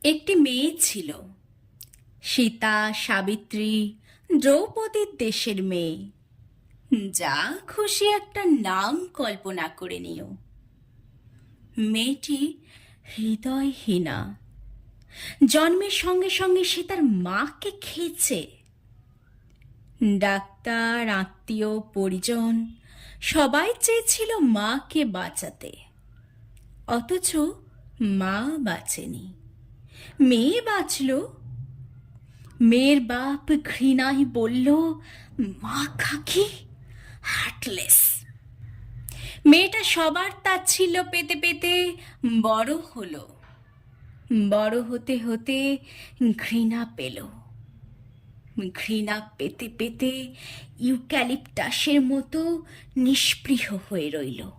একটি মেয়ে ছিল, সীতা, সাবিত্রী, দ্রৌপদীর দেশের মেয়ে। যা খুশি একটা নাম কল্পনা করে নিও। মেয়েটি হৃদয়হীনা। জন্মের সঙ্গে সঙ্গে সে তার মাকে খেয়েছে। ডাক্তার, আত্মীয়, পরিজন সবাই চেয়েছিল মাকে বাঁচাতে, অথচ মা বাঁচেনি। মেয়ে বাঁচল। মেয়ের বাপ ঘৃণায় বলল, মা খাকি, হার্টলেস। মেয়েটা সবার তাচ্ছিল্য পেতে পেতে বড় হলো। বড় হতে হতে ঘৃণা পেল। ঘৃণা পেতে পেতে ইউক্যালিপটাসের মতো নিষ্পৃহ হয়ে রইল।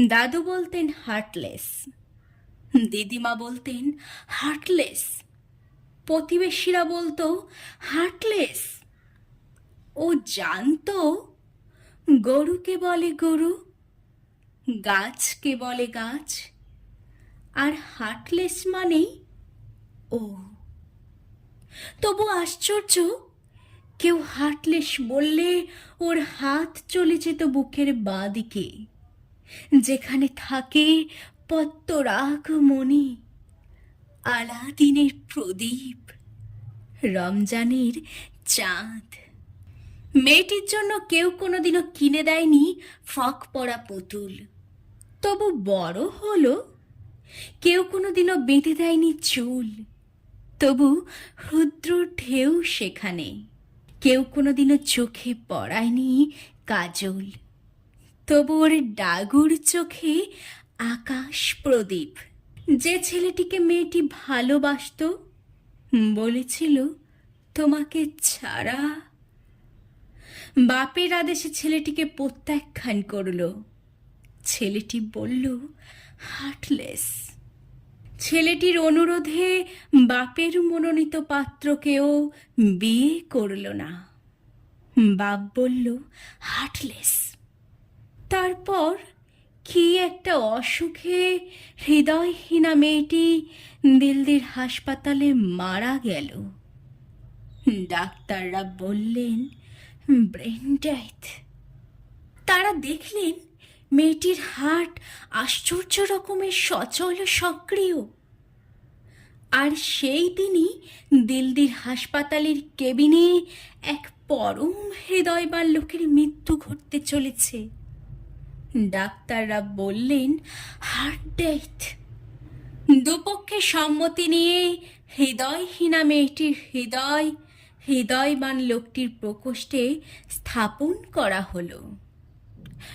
দাদু বলতেন হার্টলেস, দিদিমা বলতেন হার্টলেস, প্রতিবেশীরা বলতো হার্টলেস। ও জানতো গরুকে বলে গরু, গাছকে বলে গাছ, আর হার্টলেস মানেই ও। তবু আশ্চর্য, কেউ হার্টলেস বললে ওর হাত চলে যেত বুকের বাঁ দিকে, যেখানে থাকে পদ্মরাগ মণি, আলাদিনের প্রদীপ, রমজানের চাঁদ। মেয়েটির জন্য কেউ কোনোদিনও কিনে দেয়নি ফ্রক পরা পুতুল। তবু বড় হলো। কেউ কোনোদিনও বেঁধে দেয়নি চুল। তবু ক্ষুদ্র ঢেউ সেখানে। কেউ কোনোদিনও চোখে পড়ায়নি কাজল। তবু ওর ডাগুর চোখে আকাশ প্রদীপ। যে ছেলেটিকে মেয়েটি ভালোবাসত বলেছিল, তোমাকে ছাড়া। বাপের আদেশে ছেলেটিকে প্রত্যাখ্যান করল। ছেলেটি বলল হার্টলেস। ছেলেটির অনুরোধে বাপের মনোনীত পাত্রকেও বিয়ে করল না। বাপ বলল হার্টলেস। তারপর কি একটা অসুখে হৃদয়হীনা মেয়েটি দিল্লির হাসপাতালে মারা গেল। ডাক্তাররা বললেন ব্রেন ডেথ। তারা দেখলেন মেয়েটির হার্ট আশ্চর্য রকমের সচল ও সক্রিয়। আর সেই দিনই দিল্লির হাসপাতালের কেবিনে এক পরম হৃদয়বান লোকের মৃত্যু ঘটতে চলেছে। ডাক্তাররা বললেন হার্ট ডেথ। দুপক্ষে সম্মতি নিয়ে হৃদয়হীনা মেয়েটির হৃদয় হৃদয়বান লোকটির প্রকোষ্ঠে স্থাপন করা হলো।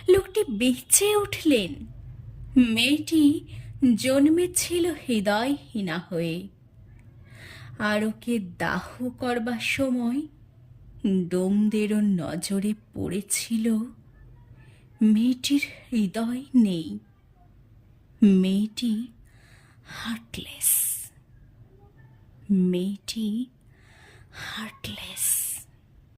লোকটি বেঁচে উঠলেন। মেয়েটি জন্মেছিল হৃদয়হীনা হয়ে। আর ওকে দাহ করবার সময় ডোমদেরও নজরে পড়েছিল মেয়েটির হৃদয় নেই। মেয়েটি হার্টলেস। মেয়েটি হার্টলেস।